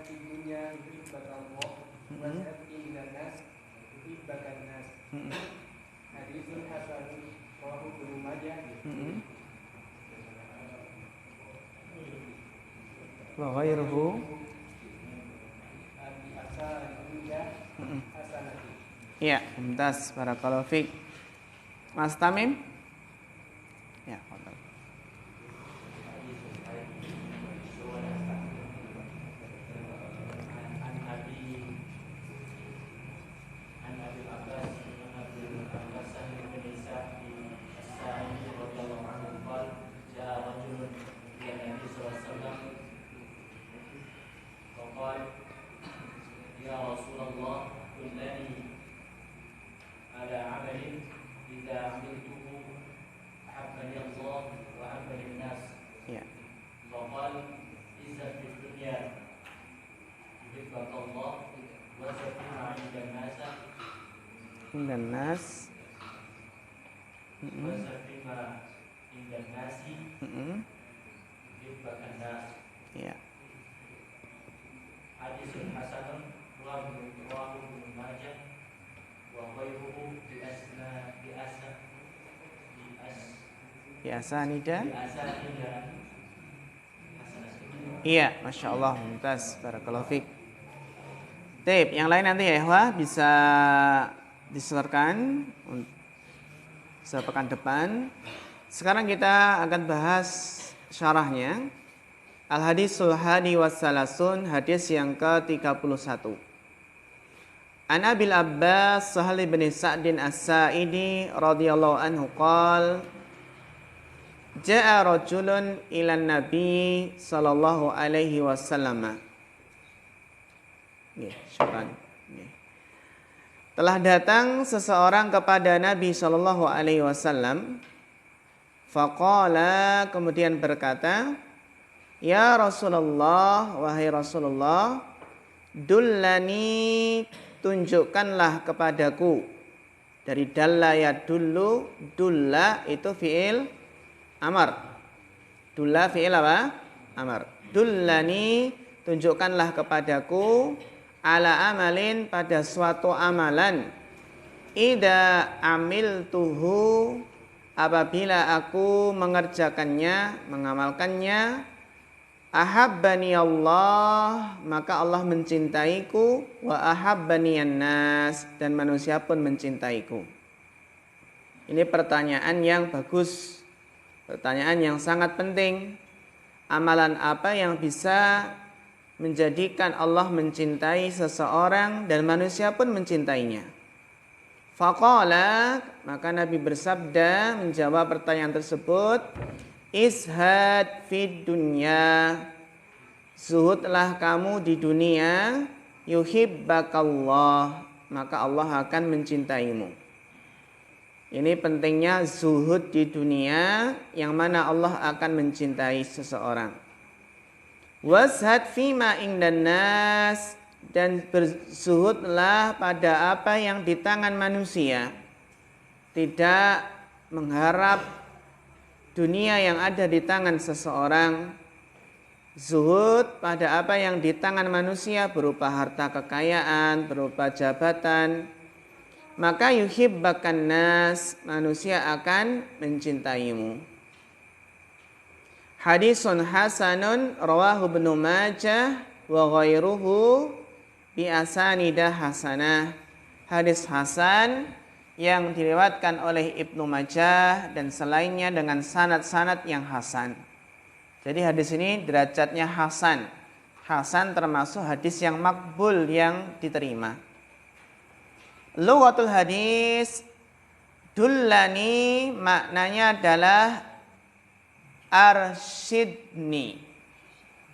fid dunya yuhibbakallah wa sab'in nas yuhibbakan nas. Hadisun hasanun rawahu Ibnu Majah. Wa ghairuhu Abi asanida hasanati. ya, mumtaz, barakallahu fiik. Mas Tamim? Ya, fadhal. Dan nas ya. Hadisun hasanun rawahu Ibnu Majah wa ghairuhu Nida. Iya, Masya Allah, mumtaz, barakallahu fiik. Tip, yang lain nanti ya Ikhwah bisa disetorkan sepekan depan. Sekarang kita akan bahas syarahnya. Al-Hadisul Hadi Wassalasun, hadis yang ke-31. An Abil Abbas Sahal bin Sa'din As-Sa'idi radhiyallahu anhu qala Ja'a rajulun ilan Nabi sallallahu alaihi wasallam. Syukran. Telah datang seseorang kepada Nabi sallallahu alaihi wasallam. Faqala, kemudian berkata, Ya Rasulullah, wahai Rasulullah, dullani, tunjukkanlah kepadaku. Dari dalla ya dullu, dulla itu fi'il amar. Dulla fi'il apa? Amar. Dullani, tunjukkanlah kepadaku ala amalin, pada suatu amalan. Ida amiltuhu, apabila aku mengerjakannya, mengamalkannya. Ahabbani Allah, maka Allah mencintaiku. Wa ahabbani nas, dan manusia pun mencintaiku. Ini pertanyaan yang bagus, pertanyaan yang sangat penting. Amalan apa yang bisa menjadikan Allah mencintai seseorang dan manusia pun mencintainya? Faqala, maka Nabi bersabda menjawab pertanyaan tersebut, Ishad fid dunya, zuhudlah kamu di dunia, yuhibbakallah, maka Allah akan mencintaimu. Ini pentingnya zuhud di dunia, yang mana Allah akan mencintai seseorang. Washad fima indan nas, dan berzuhudlah pada apa yang di tangan manusia. Tidak mengharap dunia yang ada di tangan seseorang. Zuhud pada apa yang di tangan manusia, berupa harta kekayaan, berupa jabatan. Maka yuhibbakan nas, manusia akan mencintaimu. Hadisun hasanun rawahu Ibnu Majah wa ghairuhu bi asanidah hasanah. Hadis hasan yang diriwayatkan oleh Ibnu Majah dan selainnya dengan sanad-sanad yang hasan. Jadi hadis ini derajatnya hasan. Hasan termasuk hadis yang makbul, yang diterima. Lughatul hadis, dullani maknanya adalah arsyidni.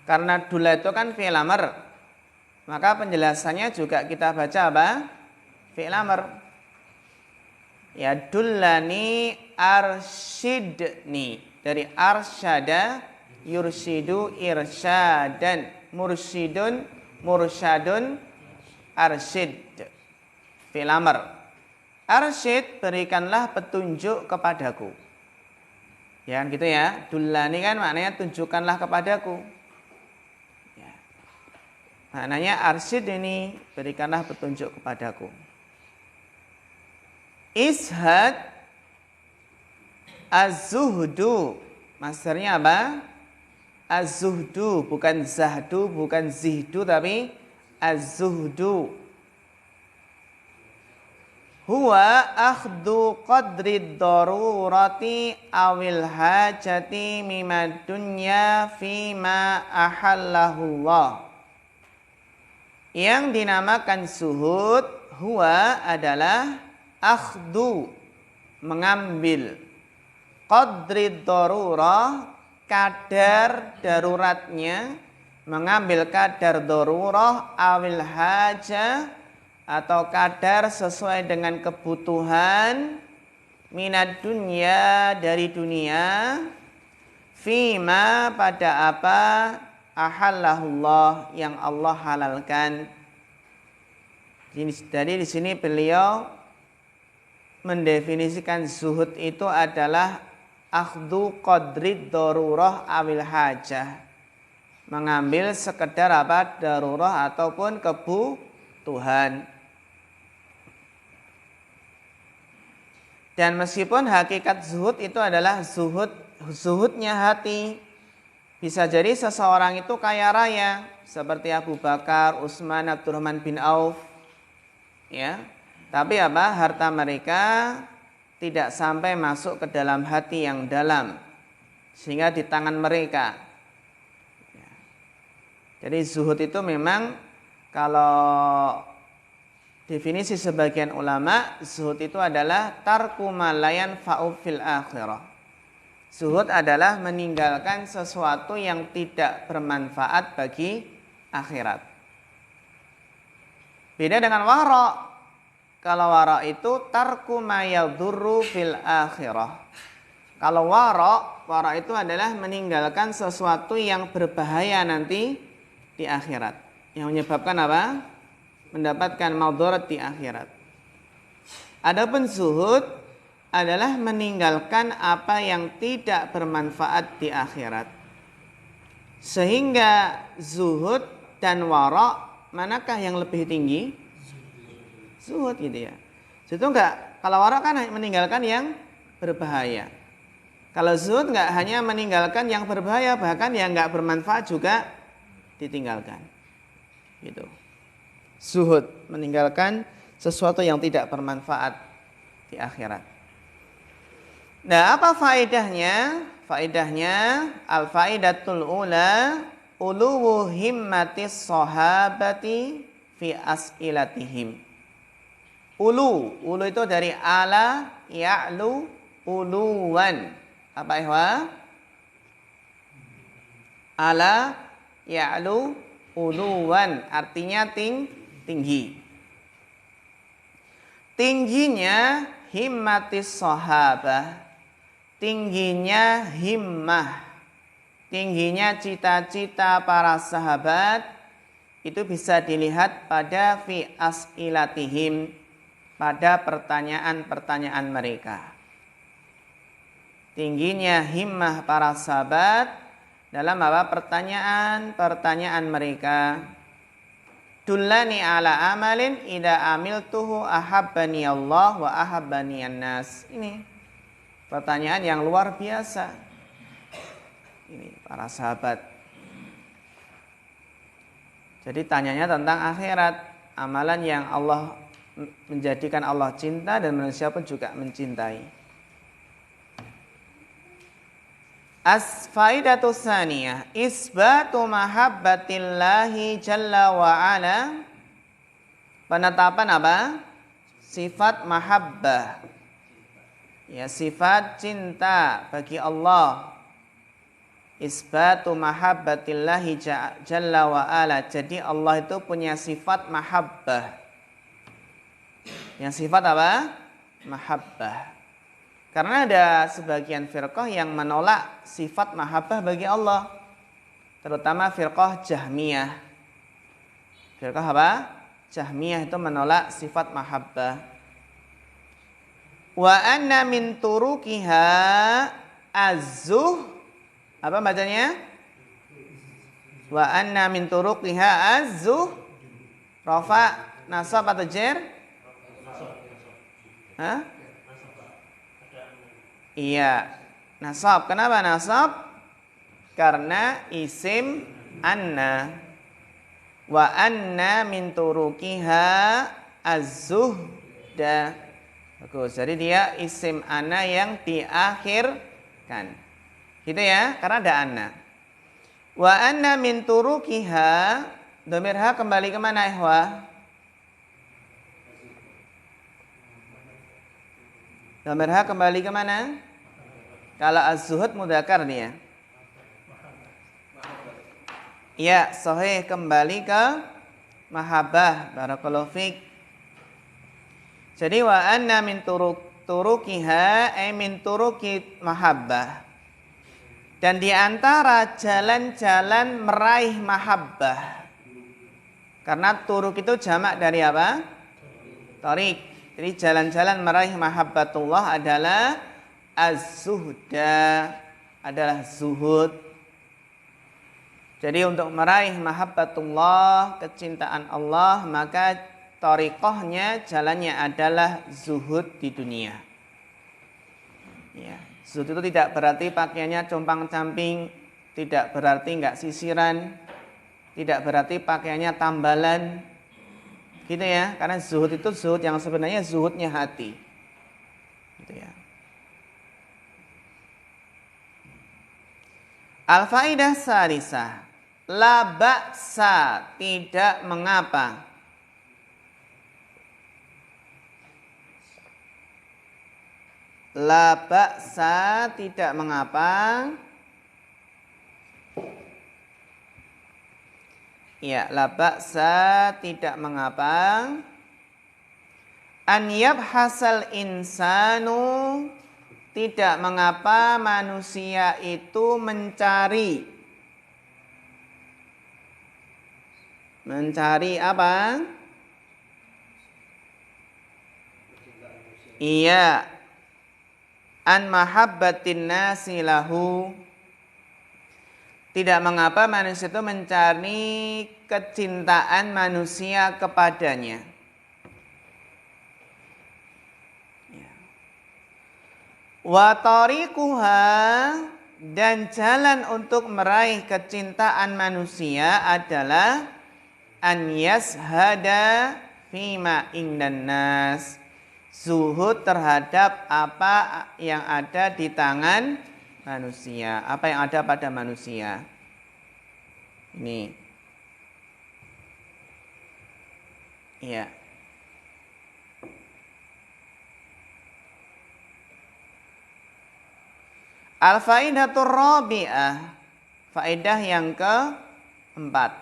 Karena dulla itu kan fi'il amr, maka penjelasannya juga kita baca apa? Fi'il amr. Ya, dullani arsyidni, dari arsyada yursidu irsyadan, mursyidun mursyadun, arsyid fi'il amr. Arsyid, berikanlah petunjuk kepadaku. Ya kan gitu ya. Dullani kan maknanya tunjukkanlah kepadaku. Ya. Maknanya arsyid ini berikanlah petunjuk kepadaku. Ishad az-zuhdu. Masternya apa? Az-zuhdu, bukan zahdu, bukan zihdu, tapi az-zuhdu. Huwa akhdu qadri darurati awil hajati mimad dunya fima ahallahullah. Yang dinamakan zuhud, huwa adalah akhdu, mengambil, qadri darurah, kadar daruratnya, mengambil kadar darurah awil haja, atau kadar sesuai dengan kebutuhan, minad dunya, dari dunia, fima, pada apa, ahallahullah, yang Allah halalkan. Jadi di sini beliau mendefinisikan zuhud itu adalah akhdhu qadrid darurah awil hajah, mengambil sekedar apa, darurah ataupun kebutuhan. Dan meskipun hakikat zuhud itu adalah zuhudnya hati, bisa jadi seseorang itu kaya raya seperti Abu Bakar, Utsman, Abdurrahman bin Auf, ya. Tapi apa? Harta mereka tidak sampai masuk ke dalam hati yang dalam, sehingga di tangan mereka. Ya. Jadi zuhud itu memang kalau definisi sebagian ulama, zuhud itu adalah tarku ma la yanfa'u fil akhirah. Zuhud adalah meninggalkan sesuatu yang tidak bermanfaat bagi akhirat. Beda dengan wara'. Kalau wara' itu tarku ma yadurru fil akhirah. Kalau wara' itu adalah meninggalkan sesuatu yang berbahaya nanti di akhirat. Yang menyebabkan apa? Mendapatkan madarat di akhirat. Adapun zuhud adalah meninggalkan apa yang tidak bermanfaat di akhirat. Sehingga zuhud dan wara', manakah yang lebih tinggi? Zuhud gitu ya. Itu enggak, kalau wara' kan meninggalkan yang berbahaya. Kalau zuhud enggak hanya meninggalkan yang berbahaya, bahkan yang enggak bermanfaat juga ditinggalkan. Gitu. Zuhud, meninggalkan sesuatu yang tidak bermanfaat di akhirat. Nah, apa faedahnya? Faedahnya al-faidatul ula uluwu himmatis sahabati fi as'ilatihim. Ulu itu dari ala ya'lu uluwan. Apa ihwa? Ala ya'lu uluwan, artinya tinggi. Tingginya himmatis sahabah, tingginya himmah, tingginya cita-cita para sahabat itu bisa dilihat pada fi as'ilatihim, pada pertanyaan-pertanyaan mereka. Tingginya himmah para sahabat dalam apa? Pertanyaan mereka. Dullani ala amalin idza amiltuhu ahabbani Allah wa ahabbani an-nas. Ini pertanyaan yang luar biasa. Ini para sahabat. Jadi tanyanya tentang akhirat, amalan yang Allah menjadikan Allah cinta dan manusia pun juga mencintai. As-faidatu tsaniyah isbatu mahabbatillahi jalla wa ala. Penetapan apa? Sifat mahabbah. Ya, sifat cinta bagi Allah. Isbatu mahabbatillahi jalla wa ala. Jadi Allah itu punya sifat mahabbah. Yang sifat apa? Mahabbah. Karena ada sebagian firqah yang menolak sifat mahabbah bagi Allah. Terutama firqah Jahmiyah. Firqah apa? Jahmiyah itu menolak sifat mahabbah. Wa anna min turukiha az-zuh. Apa bacanya? Wa anna min turuqiha az-zuh. Rafa, nasab atau jer? Hah? Iya, nasab. Kenapa nasab? Karena isim anna. Wa anna min turuqiha az-zuhda. Bagus. Jadi dia isim anna yang diakhirkan. Gitu ya, karena ada anna. Wa anna min turuqiha, dhamir ha kembali ke mana, ikhwah? Dhamir ha kembali ke mana? Kalau az-zuhud mudzakkar nih ya. Ya, sahih kembali ke mahabbah. Barakallahu fiik. Jadi wa anna min turuqiha ay min turuqi mahabbah. Dan di antara jalan-jalan meraih mahabbah. Karena turuk itu jamak dari apa? Tariq. Jadi jalan-jalan meraih mahabbatullah adalah az-zuhda, adalah zuhud. Jadi untuk meraih mahabbatullah, kecintaan Allah, maka tariqahnya, jalannya adalah zuhud di dunia. Ya, zuhud itu tidak berarti pakaiannya compang-camping, tidak berarti enggak sisiran, tidak berarti pakaiannya tambalan. Gitu ya, karena zuhud itu zuhud yang sebenarnya zuhudnya hati. Gitu ya. Al-faidah sarisah, la ba'sa, tidak mengapa. La ba'sa, tidak mengapa. Ya, la ba'sa, tidak mengapa. An yabhasal insanu, tidak mengapa manusia itu mencari. Mencari apa? Iya. An mahabbatin nasi lahu. Tidak mengapa manusia itu mencari kecintaan manusia kepadanya. Wa tariquha, dan jalan untuk meraih kecintaan manusia adalah an yashhada fima indan nas, zuhud terhadap apa yang ada di tangan manusia, apa yang ada pada manusia. Ini. Iya. Al-faidatur rabi'ah, faedah yang keempat.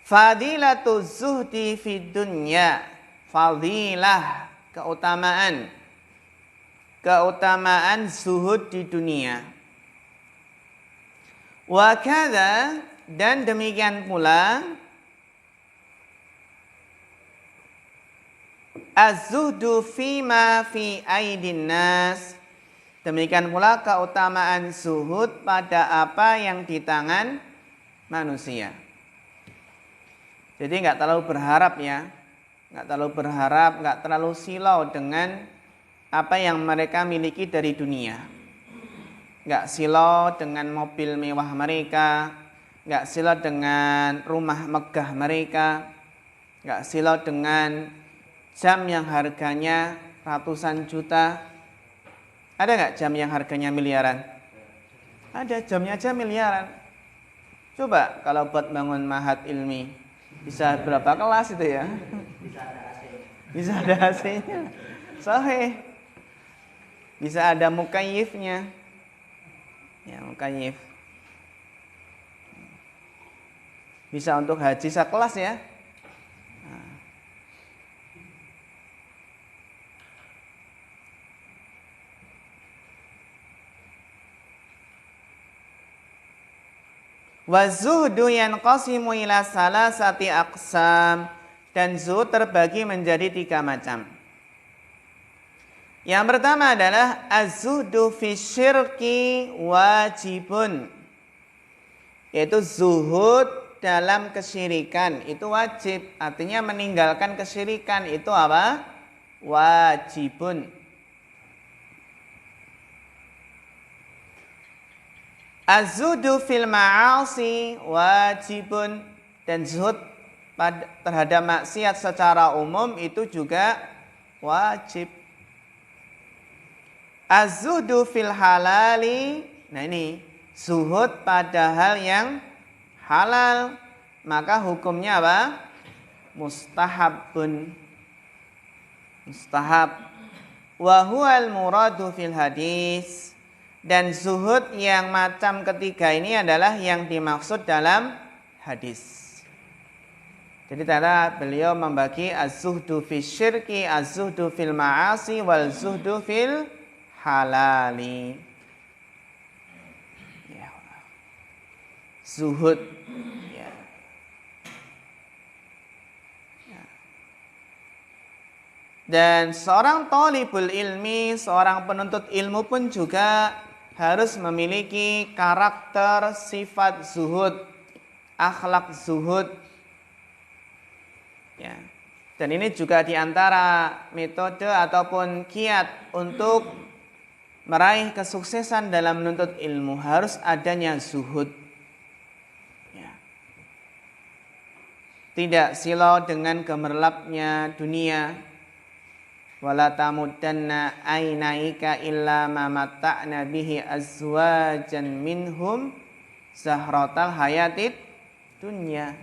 Fadilatu zuhdi fid dunya, fadilah, keutamaan. Keutamaan zuhud di dunia. Wa kadza, dan demikian pula az-zuhdu fima fi aidin nas, demikian pula keutamaan zuhud pada apa yang di tangan manusia. Jadi nggak terlalu berharap ya, nggak terlalu berharap, nggak terlalu silau dengan apa yang mereka miliki dari dunia. Nggak silau dengan mobil mewah mereka, nggak silau dengan rumah megah mereka, nggak silau dengan jam yang harganya ratusan juta. Ada nggak jam yang harganya miliaran? Ada, jamnya aja miliaran. Coba kalau buat bangun mahat ilmi, bisa berapa kelas itu ya? Bisa ada AC-nya. Sahih. Bisa ada mukayyifnya. Ya, mukayyif. Bisa untuk haji sekelas ya. Wa zuhdu yanqasimu ila salasati aqsam, dan zuhud terbagi menjadi 3 macam. Yang pertama adalah az-zuhdu fi syirki wajibun. Yaitu zuhud dalam kesyirikan itu wajib. Artinya meninggalkan kesyirikan itu apa? Wajibun. Az-zuhdu fil ma'asi wajibun. Dan zuhud terhadap maksiat secara umum itu juga wajib. Az-zuhdu fil halali. Nah ini zuhud pada hal yang halal, maka hukumnya apa? Mustahabun. Mustahab. Wa huwal muradu fil hadis. Dan zuhud yang macam ketiga ini adalah yang dimaksud dalam hadis. Jadi tadi beliau membagi az-zuhdu fi syirki, az-zuhdu fil ma'asi, wal zuhdu fil halali. Ya. Zuhud. Ya. Ya. Dan seorang thalibul ilmi, seorang penuntut ilmu pun juga harus memiliki karakter sifat zuhud, akhlak zuhud. Ya. Dan ini juga diantara metode ataupun kiat untuk meraih kesuksesan dalam menuntut ilmu, harus adanya zuhud. Ya. Tidak silau dengan gemerlapnya dunia. Wala tamuddanna ainaika illa ma matta'na bihi azwajan minhum zahratal hayatid dunya.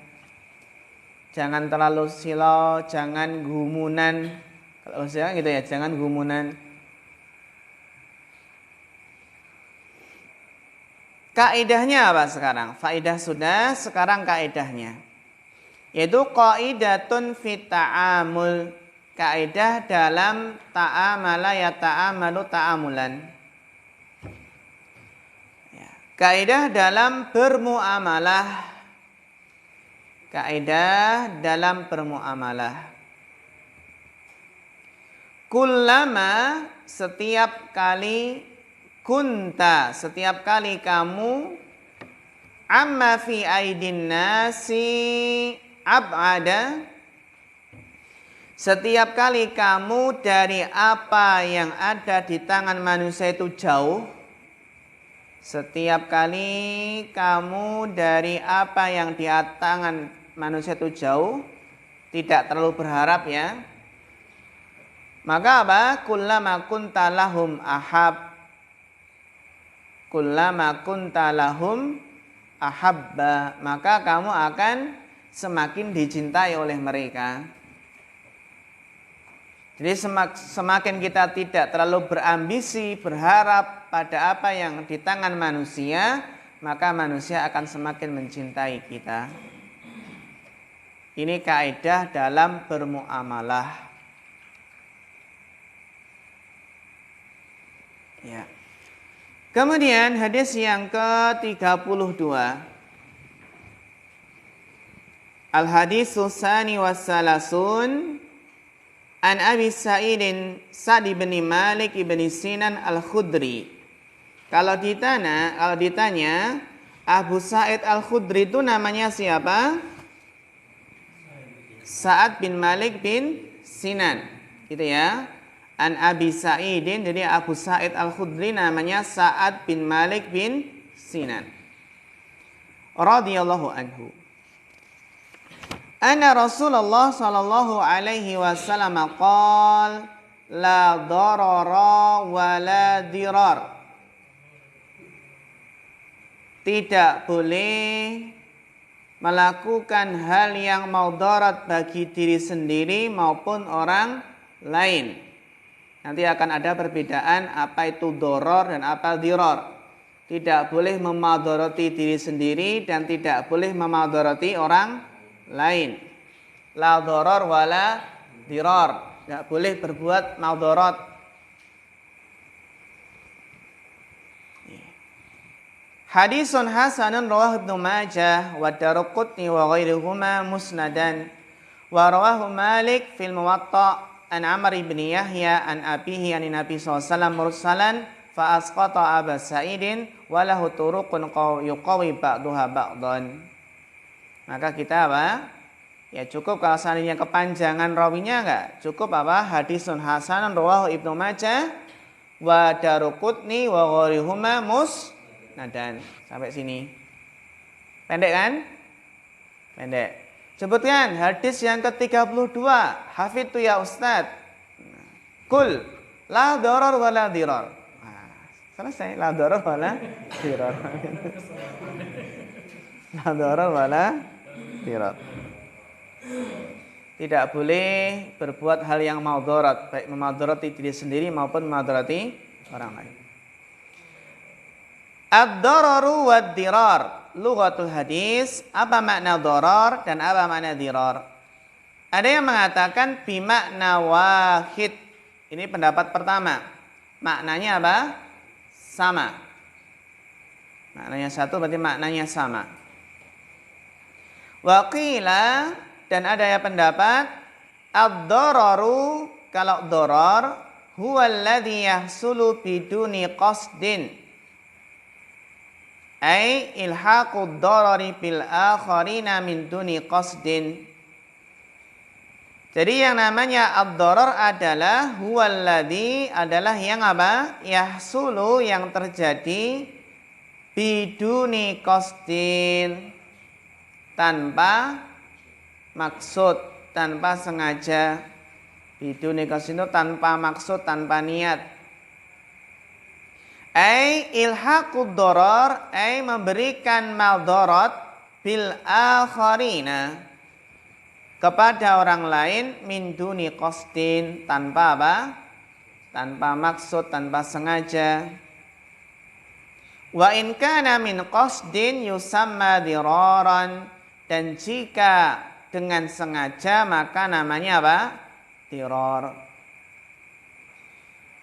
Jangan terlalu silau, jangan gumunan. Kalau saya gitu ya, jangan gumunan. Kaidahnya apa sekarang? Faidah sudah, sekarang kaidahnya. Yaitu qaidatun fit ta'amul. Kaidah dalam ta'amala ya ta'amalu ta'amulan. Ya. Kaidah dalam bermuamalah. Kaidah dalam bermuamalah. Kullama, setiap kali, kunta, setiap kali kamu, amma fi aidin nasi ab'ada, setiap kali kamu dari apa yang ada di tangan manusia itu jauh. Setiap kali kamu dari apa yang di tangan manusia itu jauh, tidak terlalu berharap ya. Maka apa? Kullama kunta lahum ahab. Kullama kunta lahum ahabba. Maka kamu akan semakin dicintai oleh mereka. Jadi semakin kita tidak terlalu berambisi, berharap pada apa yang di tangan manusia, maka manusia akan semakin mencintai kita. Ini kaidah dalam bermuamalah. Ya. Kemudian hadis yang ke-32. Al-haditsus tsani wassalasun an Abi Sa'idin Sa'd bin Malik bin Sinan Al-Khudri. Kalau ditanya Abu Sa'id Al-Khudri itu namanya siapa? Sa'ad bin Malik bin Sinan. Gitu ya. An Abi Sa'idin, jadi Abu Sa'id Al-Khudri namanya Sa'ad bin Malik bin Sinan. Radhiyallahu anhu. Anna Rasulullah sallallahu alaihi wasallam qala la darara wa la dirar. Tidak boleh melakukan hal yang mudarat bagi diri sendiri maupun orang lain. Nanti akan ada perbedaan apa itu doror dan apa dirar. Tidak boleh memadarati diri sendiri dan tidak boleh memadarati orang lain. La doror wala dirar. Tidak boleh berbuat madarat. Hadisun hasanun rawahu Ibnu Majah wa Daruqutni wa ghairuhuma musnadan wa rawahu Malik fil Muwatta an Amr ibn Yahya an abihi an Nabi SAW mursalan fa asqata Aba Sa'idin wa lahu turuqun yuqawi ba'daha ba'dan. Maka kita apa? Ya cukup kalau seandainya kepanjangan rawinya enggak? Cukup apa? Hadisun hasanun rawahu Ibnu Majah wa Daruqutni wa ghairihuma musnadan. Sampai sini. Pendek kan? Pendek. Sebutkan hadis yang ke-32. Hafidtu ya Ustaz. Kul la darar wa la dirar. Selesai. La darar wa la dirar. La darar wa la dirar. Tidak boleh berbuat hal yang maudarat, baik memudarati diri sendiri maupun memudarati orang lain. Ad-dararu wad-dirar. Lughatul hadis, apa makna darar dan apa makna dirar? Ada yang mengatakan bimakna wahid. Ini pendapat pertama. Maknanya apa? Sama. Maknanya satu berarti maknanya sama. Wa qila, dan ada yang pendapat ad-dararu, kalau darar huwa alladhi yahsulu biduni qasdin, ay ilhaqud darari bil akharina min duni qasdin. Jadi yang namanya ad-darar adalah huwallazi, adalah yang apa? Yahsulu, yang terjadi biduni qasdin, tanpa maksud, tanpa sengaja. Biduni qasdin itu tanpa maksud, tanpa niat. Ai ilhaqud darar, ai memberikan madarat bil akharina, kepada orang lain, min duni qasdin, tanpa apa? Tanpa maksud, tanpa sengaja. Wa in kana min qasdin yusamma diraran, dan jika dengan sengaja maka namanya apa? Dirar.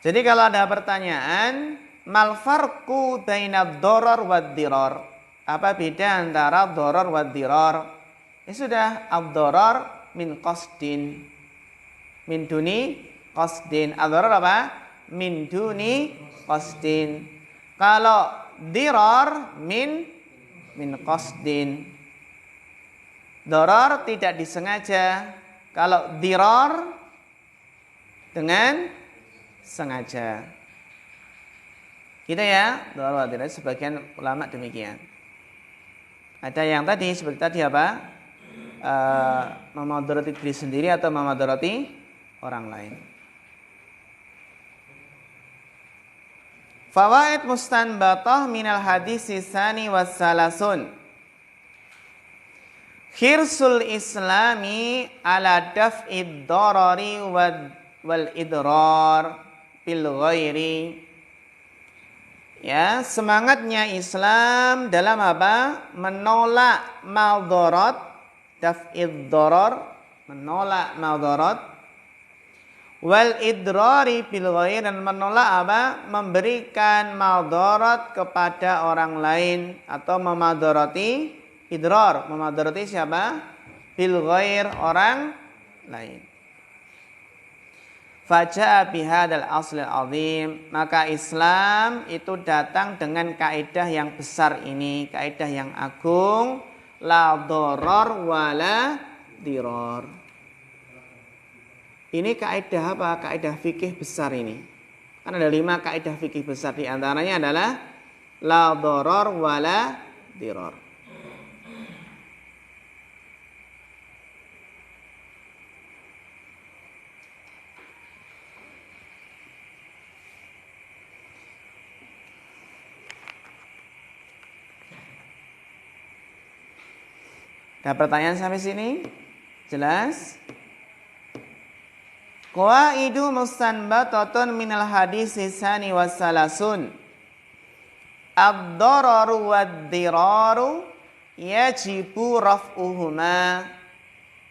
Jadi kalau ada pertanyaan, mal farqu bainad darar wad dirar? Apa beda antara darar wad dirar? Ya sudah, ad-darar min qasdin, min duni qasdin. Ad-darar apa? Min duni qasdin. Kalau dirar min qasdin. Darar tidak disengaja. Kalau dirar dengan sengaja. Gitu ya, darar wa dirar. Sebagian ulama demikian. Ada yang tadi seperti tadi apa? Memudarati diri sendiri atau memudarati orang lain. Fawaid mustanbatah minal hadis sisani wassalasun. Khirsul islami ala daf'id darari wal idrar bil ghairi. Ya, semangatnya Islam dalam apa? Menolak madarat, daf'id darar, menolak madarat, wal idrari bil ghair, dan menolak apa? Memberikan madarat kepada orang lain atau memadarati idrar, memadarati siapa? Bil ghair, orang lain. Faja'a bihadzal aslil azim, maka Islam itu datang dengan kaidah yang besar ini, kaidah yang agung, la darar wala dirar. Ini kaidah apa? Kaidah fikih besar ini. Kan ada 5 kaidah fikih besar, di antaranya adalah la darar wala dirar. Ada pertanyaan sampai sini? Jelas? Qawaidu mustanbatatun minal hadis sisani wassalasun. Ad-dararu wad-diraru yajibu raf'uhuma.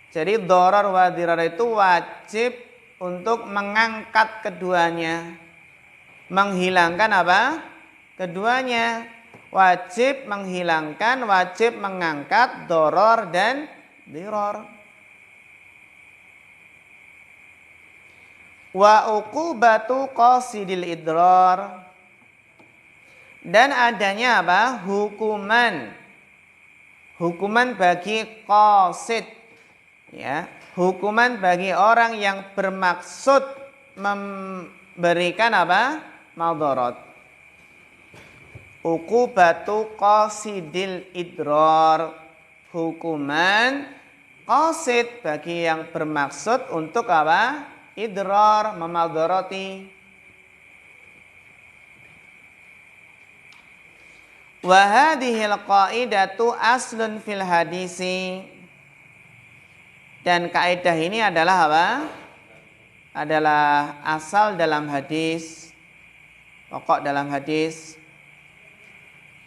Jadi darar wa dirar itu wajib untuk mengangkat keduanya. Menghilangkan apa? Keduanya. Wajib menghilangkan, wajib mengangkat darar dan dirar. Wa uqubatu qasidil idrar. Dan adanya apa? Hukuman bagi qasid, ya, hukuman bagi orang yang bermaksud memberikan apa? Madarat. Uqubatu qasidil idrar, hukuman qasid bagi yang bermaksud untuk apa? Idrar, memadarati. Wa hadhil qaidatu aslun fil hadisi. Dan kaidah ini adalah apa? Adalah asal dalam hadis, pokok dalam hadis.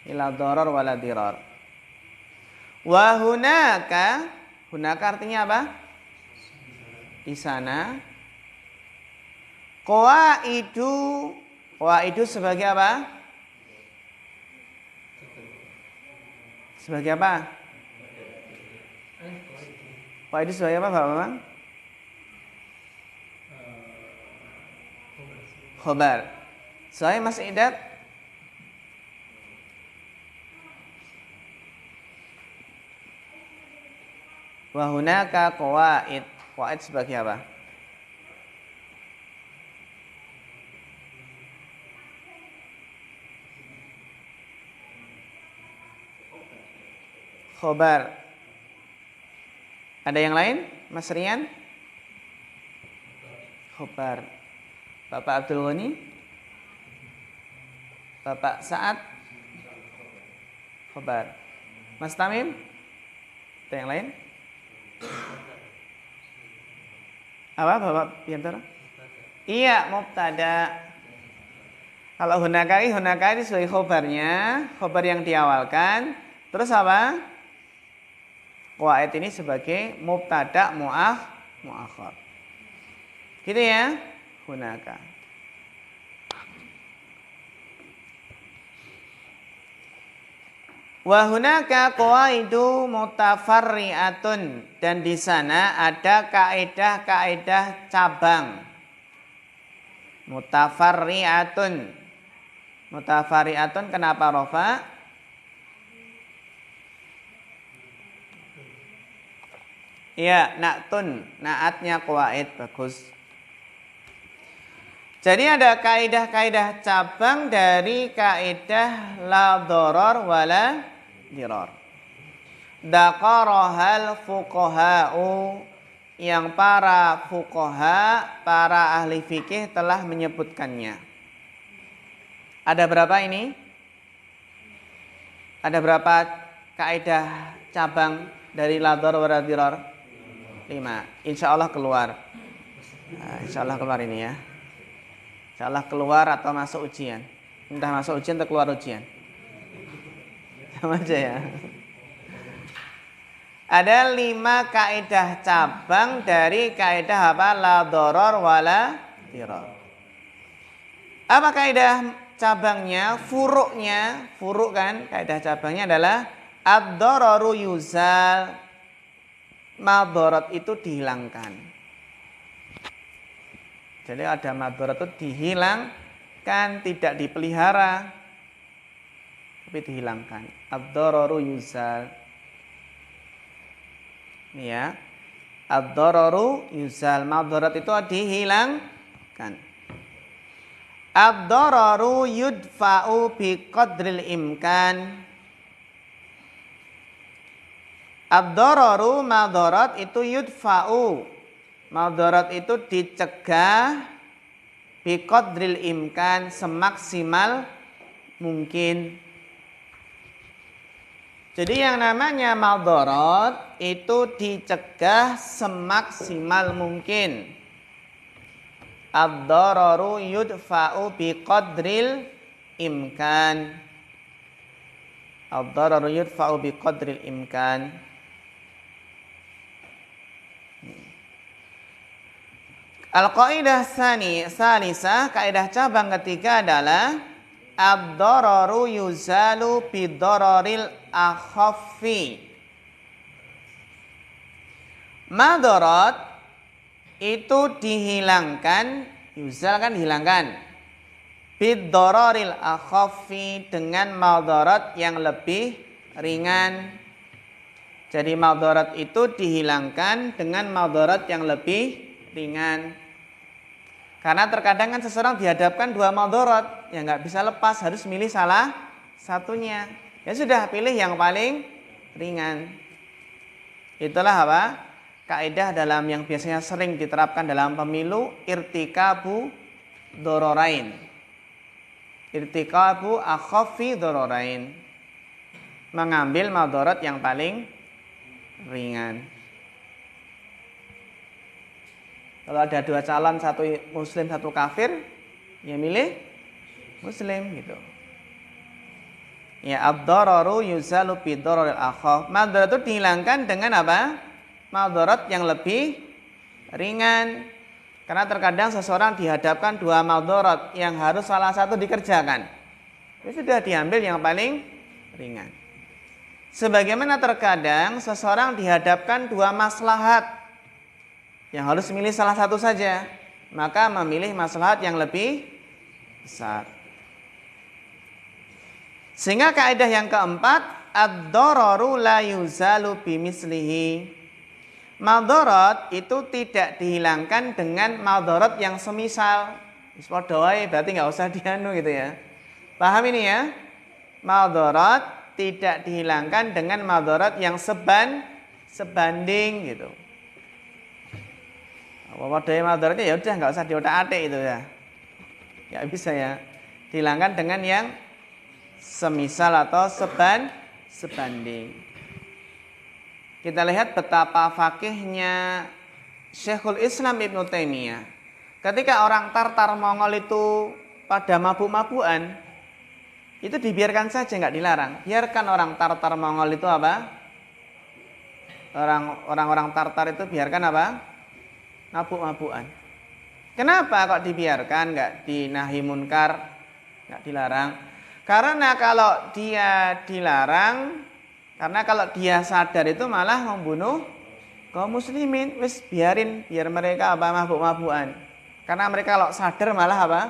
Ila darar wala dirar. Wa hunaka artinya apa? Di sana. Qawaidu sebagai apa? Sebagai apa? Qawaidu sebagai apa, Pak Bambang? Khobar. Saya Mas Idat. Wa hunaka qawaid. Qawaid sebagai apa? Khobar. Ada yang lain? Mas Rian? Khobar. Bapak Abdul Ghani? Bapak Sa'ad? Khobar. Mas Tamim? Ada yang lain? Apa Bapak Biantara? Iya, mubtada. Kalau hunaka ini sebagai khobarnya, khobar yang diawalkan. Terus apa? Qawaid ini sebagai mubtada muakhar. Gitu ya? Hunaka. Wa hunaka qawaidu mutafarri'atun, dan di sana ada kaidah-kaidah cabang. Mutafarri'atun. Mutafarri'atun kenapa rafa? Ya, naktun, naatnya qawaid, bagus. Jadi ada kaidah-kaidah cabang dari kaidah la dharar wala dirar. Dzaqarahal fuqaha'u, yang para fuqaha, para ahli fikih telah menyebutkannya. Ada berapa ini? Ada berapa kaidah cabang dari la dharar wala dirar? 5. Insya Allah keluar. Insya Allah keluar ini ya. Insya Allah keluar atau masuk ujian. Entah masuk ujian atau keluar ujian. Sama aja ya. Ada 5 kaidah cabang dari kaidah apa? La dharar wala dirar. Apa kaidah cabangnya? Furuk kan? Kaidah cabangnya adalah ad-dhararu yuzal. Madarat itu dihilangkan. Jadi ada madarat itu dihilangkan, tidak dipelihara, tapi dihilangkan. Ad-dhararu yuzal. Ini ya. Ad-dhararu yuzal. Madarat itu dihilangkan. Ad-dhararu yudfa'u biqadril imkan. Ad-dhararu, madarat itu yudfa'u. Madarat itu dicegah biqadril imkan, semaksimal mungkin. Jadi yang namanya madarat itu dicegah semaksimal mungkin. Ad-dhararu yudfa'u biqadril imkan. Ad-dhararu yudfa'u biqadril imkan. Al-qaidah salisah, kaidah cabang ketiga adalah ad-dhararu yuzalu bidhararil akhaffi. Madarat itu dihilangkan Yuzal kan dihilangkan. Bid-dararil akhaffi, dengan madarat yang lebih ringan. Jadi madarat itu dihilangkan dengan madarat yang lebih ringan. Karena terkadang kan seseorang dihadapkan dua madarat, ya nggak bisa lepas, harus milih salah satunya. Ya sudah, pilih yang paling ringan. Itulah apa? Kaidah dalam yang biasanya sering diterapkan dalam pemilu, irtikabu dororain. Irtikabu akhaffi dororain. Mengambil madarat yang paling ringan. Kalau ada dua calon, satu muslim, satu kafir, ya milih muslim gitu. Ya, ad-dararu yuzalu bid-dararil akhaf. Madarat itu dihilangkan dengan apa? Madarat yang lebih ringan. Karena terkadang seseorang dihadapkan dua madarat yang harus salah satu dikerjakan. Ya sudah, diambil yang paling ringan. Sebagaimana terkadang seseorang dihadapkan dua maslahat yang harus memilih salah satu saja, maka memilih maslahat yang lebih besar. Sehingga kaidah yang keempat, ad-dararu la yuzalu bimislihi. Madarat itu tidak dihilangkan dengan madarat yang semisal. Padha wae, berarti nggak usah dianu gitu ya. Paham ini ya? Madarat tidak dihilangkan dengan madarat yang sebanding gitu. Padha madaratnya ya udah nggak usah diotak-atik itu ya. Nggak bisa ya. Dihilangkan dengan yang semisal atau sebanding. Kita lihat betapa fakihnya Syekhul Islam Ibnu Taimiyah. Ketika orang Tartar Mongol itu pada mabuk-mabukan, itu dibiarkan saja, nggak dilarang. Biarkan orang Tartar Mongol itu apa? Orang-orang Tartar itu biarkan apa? Mabuk-mabukan. Kenapa kok dibiarkan, nggak dinahi munkar, nggak dilarang? Karena kalau dia dilarang, karena kalau dia sadar itu malah membunuh kaum muslimin. Wis biarin, biar mereka apa mabuk-mabukan. Karena mereka kalau sadar malah apa?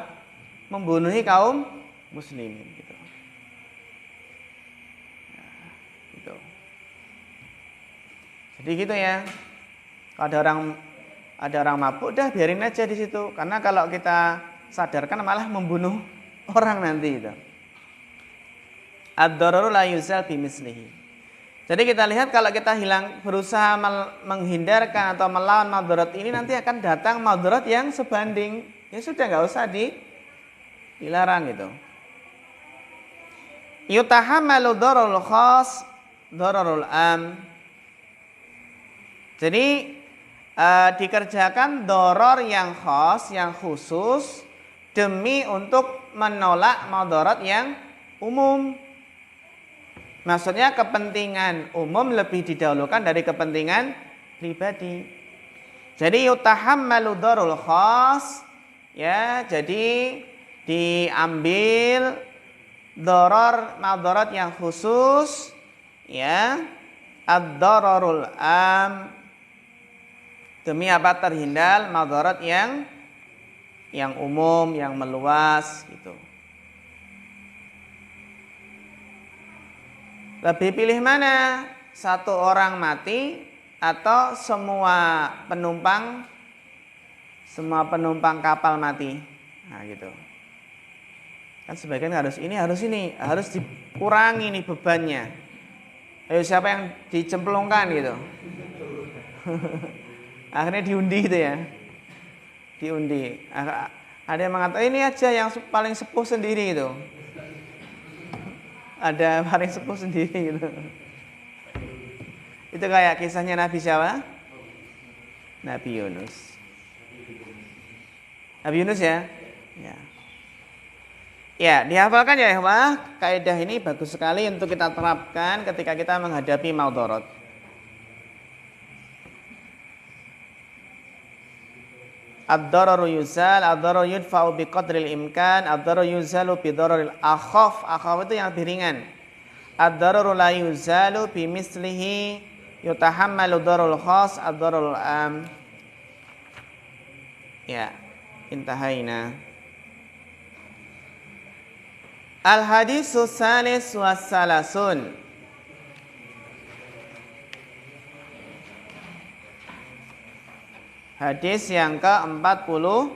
Membunuhi kaum muslimin gitu. Nah, gitu. Jadi gitu ya. Kalau ada orang mabuk, udah biarin aja di situ. Karena kalau kita sadarkan malah membunuh orang nanti itu. Ad-dararu la yuzal bimislihi. Jadi kita lihat kalau kita berusaha menghindarkan atau melawan madarat ini, nanti akan datang madarat yang sebanding. Ya sudah, nggak usah dilarang gitu. Yutahammalu dararul khas dararul am. Jadi dikerjakan doror yang khas, yang khusus, demi untuk menolak madarat yang umum. Maksudnya kepentingan umum lebih didahulukan dari kepentingan pribadi. Jadi yutahammalu darul khas, ya, jadi diambil doror madarat yang khusus, ya, ad-dararul am, demi apa? Terhindar madarat yang umum, yang meluas gitu. Lebih pilih mana? Satu orang mati atau semua penumpang kapal mati? Nah gitu. Kan sebagian harus ini, harus dikurangi nih bebannya. Ayo siapa yang dicemplungkan gitu. Akhirnya diundi gitu ya. Diundi. Ada yang mengatakan ini aja yang paling sepuh sendiri gitu. Ada paling sepuh sendiri gitu. Itu kayak kisahnya Nabi siapa? Nabi Yunus. Nabi Yunus ya? Ya. Ya, dihafalkan ya ikhwah. Kaidah ini bagus sekali untuk kita terapkan ketika kita menghadapi madarat. Ad-dararu yuzal, ad-dararu yudfa'u biqadril imkan, ad-dararu yuzalu bidararil akhaf. Akhaf itu yang lebih ringan. Ad-dararu la yuzalu bimislihi, yutahammalu darul khas, ad-dararul am. Ya. intahaina. Al-hadisus salis wassalasun. Hadis yang ke-43.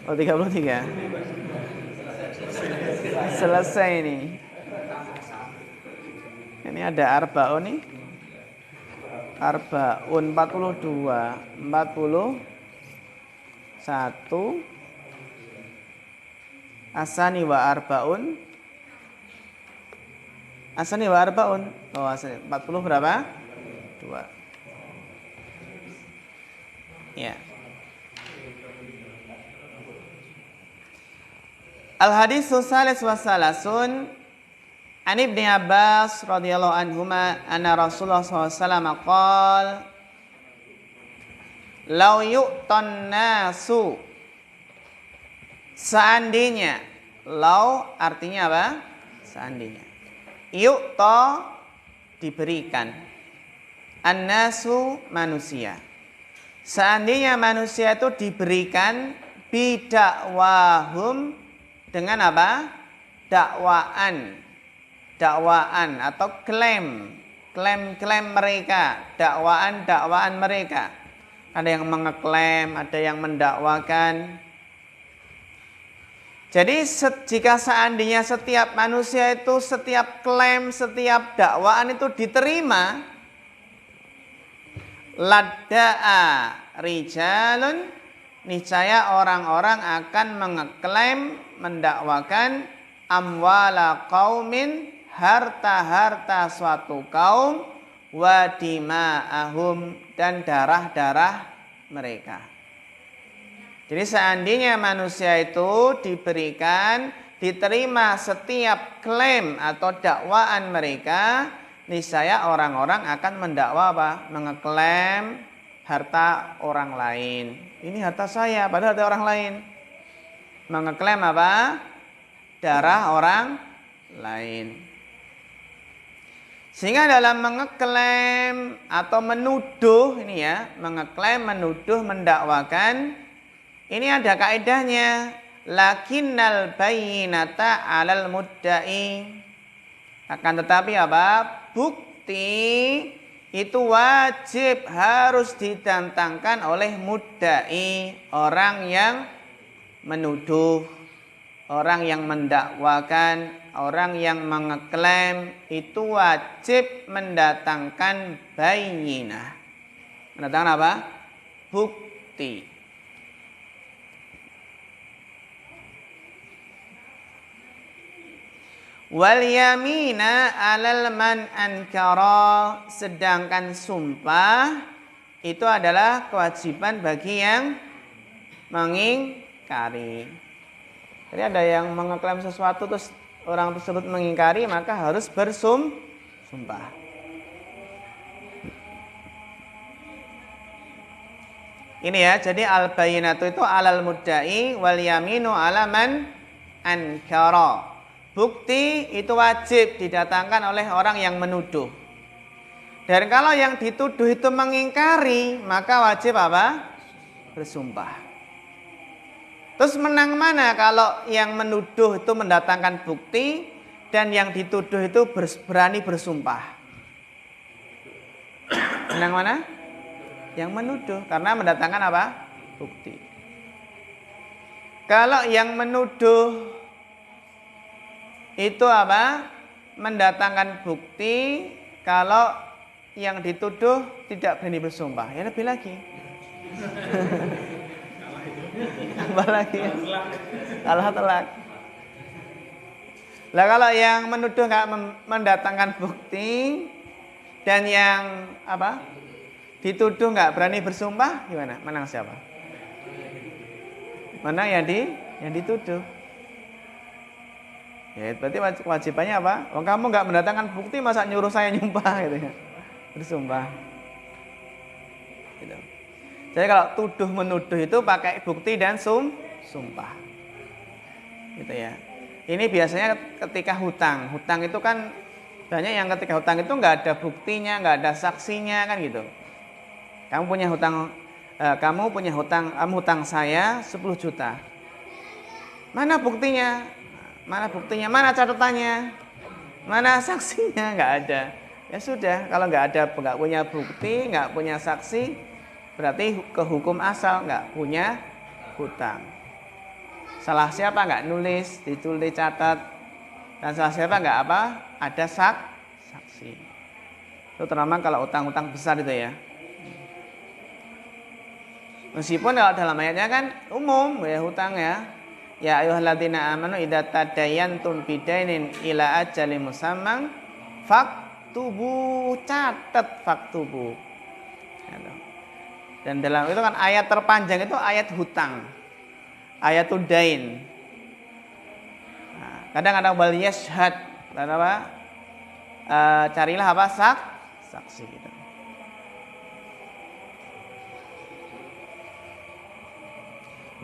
Oh, 33. Selesai nih. Ini ada arbaun nih. Arbaun 42, 41. Asani wa arbaun. Asani wa arbaun. Oh, asani 40 berapa? 2. Ya. Al-hadisus salis wassalasun an Ibni Abbas radhiyallahu anhuma anna Rasulullah SAW qala law yu'tan nasu, seandainya, law artinya apa? Seandainya. Yu'ta diberikan, an-nasu manusia. Seandainya manusia itu diberikan bidakwahum, dengan apa? Dakwaan atau klaim mereka, dakwaan mereka. Ada yang mengeklaim, ada yang mendakwakan. Jadi jika seandainya setiap manusia itu, setiap klaim, setiap dakwaan itu diterima, ladda'a rijalun, niscaya orang-orang akan mengeklaim, mendakwakan amwala qaumin, harta-harta suatu kaum, wa dima'ahum, dan darah-darah mereka. Jadi seandainya manusia itu diterima setiap klaim atau dakwaan mereka, niscaya orang-orang akan mendakwa apa? Mengeklaim harta orang lain. Ini harta saya, padahal ada orang lain. Mengeklaim apa? Darah orang lain. Sehingga dalam mengeklaim atau menuduh, ini ya, mengeklaim, menuduh, mendakwakan, ini ada kaidahnya. Lakinnal bayyinata 'alal mudda'i. Akan tetapi apa? Bukti itu wajib harus didatangkan oleh mudda'i, orang yang menuduh, orang yang mendakwakan, orang yang mengeklaim, itu wajib mendatangkan bayyinah. Mendatangkan apa? Bukti. Wal yamina 'alal man ankara, sedangkan sumpah itu adalah kewajiban bagi yang mengingkari. Jadi ada yang mengeklaim sesuatu terus orang tersebut mengingkari, maka harus bersumpah. Ini ya, jadi al-bayyinatu itu 'alal mudda'i wal yaminu 'ala man ankara. Bukti itu wajib didatangkan oleh orang yang menuduh. Dan kalau yang dituduh itu mengingkari, maka wajib apa? Bersumpah. Terus menang mana kalau yang menuduh itu mendatangkan bukti dan yang dituduh itu berani bersumpah? Menang mana? Yang menuduh, karena mendatangkan apa? Bukti. Kalau yang menuduh itu apa? Mendatangkan bukti, kalau yang dituduh tidak berani bersumpah, ya lebih lagi. Apa lagi? Kalah telak. Lah kalau yang menuduh nggak mendatangkan bukti dan yang apa? Dituduh nggak berani bersumpah, gimana? Menang siapa? Menang yang dituduh. Ya berarti kewajibannya apa? Oh, kamu nggak mendatangkan bukti, masa nyuruh saya nyumpah gitu ya? Bersumpah. Gitu. Jadi kalau tuduh menuduh itu pakai bukti dan sumpah. Gitu ya. Ini biasanya ketika hutang. Hutang itu kan banyak yang ketika hutang itu nggak ada buktinya, nggak ada saksinya kan gitu. kamu hutang saya 10 juta. Mana buktinya? Mana catatannya? Mana saksinya? Nggak ada. Ya sudah, kalau nggak punya bukti, nggak punya saksi, berarti ke hukum asal nggak punya hutang. Salah siapa nggak nulis, ditulis, catat, dan salah siapa nggak ada saksi. Itu terutama kalau utang-utang besar itu ya. Meskipun kalau dalam ayatnya kan umum ya hutang ya. Ya ayyuhalladzina amanu idza tadayantum bidainin ila ajalin musamman faktubu, catat faktubu. Dan dalam itu kan ayat terpanjang itu ayat hutang. Ayatul dain. Nah, kadang ada wal yashhad, carilah saksi gitu.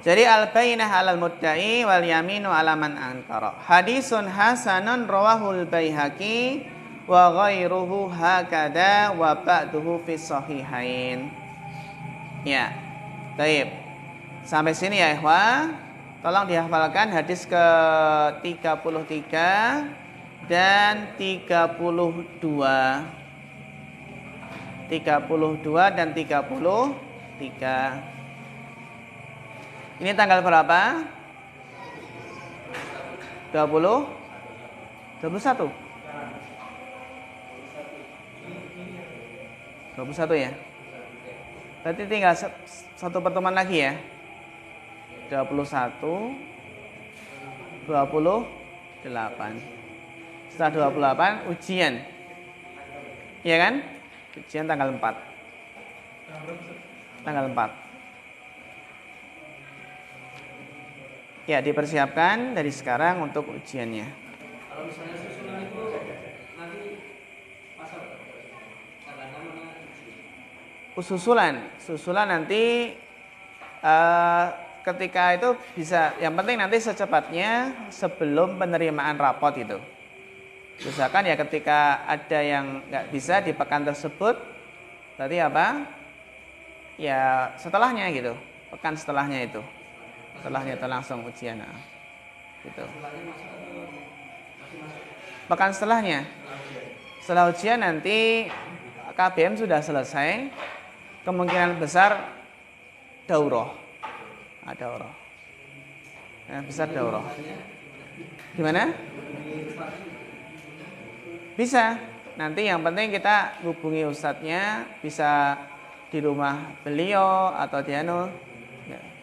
Jadi al-bainah 'alal mudda'i wal yaminu 'ala man ankara. Hadisun hasanun rawahul Baihaqi wa ghairuhu hakada wa ba'duhu fi sahihain. Ya. Baik. Sampai sini ya ikhwah. Tolong dihafalkan hadis ke-33 dan 32. 32 dan 33. Ini tanggal berapa? 20? 21? 21 ya? Berarti tinggal satu pertemuan lagi ya? 21, 28. Setelah 28 ujian. Iya kan? Ujian tanggal 4. Tanggal 4. Ya, dipersiapkan dari sekarang untuk ujiannya. Kalau misalnya susulan itu nanti pasal susulan nanti ketika itu bisa, yang penting nanti secepatnya sebelum penerimaan rapot itu. Misalkan ya ketika ada yang nggak bisa di pekan tersebut, berarti apa? Ya setelahnya gitu, pekan setelahnya itu. Setelahnya itu langsung ujian gitu. Pekan setelahnya, setelah ujian nanti KBM sudah selesai, kemungkinan besar daurah. Daurah ya, besar daurah. Gimana? Bisa, nanti yang penting kita hubungi ustadznya, bisa di rumah beliau atau di ya,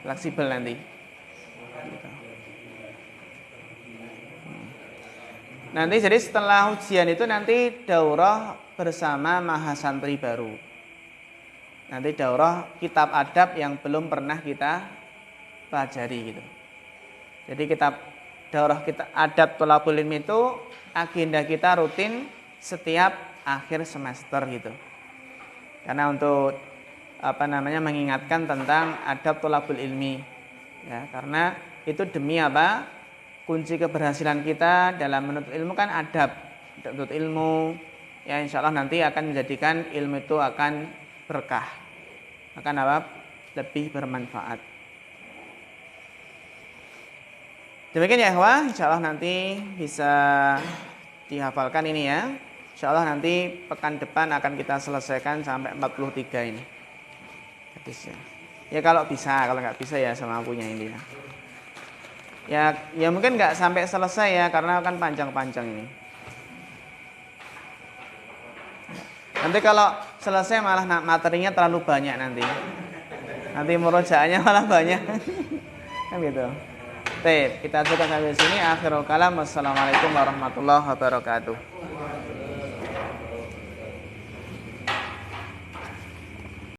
fleksibel nanti. Nanti jadi setelah ujian itu nanti daurah bersama mahasantri baru. Nanti daurah kitab adab yang belum pernah kita pelajari gitu. Jadi daurah kita adab thalabul ilmi itu agenda kita rutin setiap akhir semester gitu. Karena untuk mengingatkan tentang adab thalabul ilmi. Ya, karena itu demi apa? Kunci keberhasilan kita dalam menuntut ilmu kan adab, menuntut ilmu ya insya Allah nanti akan menjadikan ilmu itu akan berkah, akan lebih bermanfaat. Demikian ya ikhwah, insya Allah nanti bisa dihafalkan ini ya. Insya Allah nanti pekan depan akan kita selesaikan sampai 43 ini hadisnya. Ya kalau bisa, kalau nggak bisa ya semampunya ini ya. Ya mungkin nggak sampai selesai ya, karena kan panjang-panjang ini. Nanti kalau selesai malah materinya terlalu banyak nanti murojaahnya malah banyak. Kan gitu. Baik, kita cukupkan sampai sini. Akhirul kalam. Wassalamualaikum warahmatullahi wabarakatuh.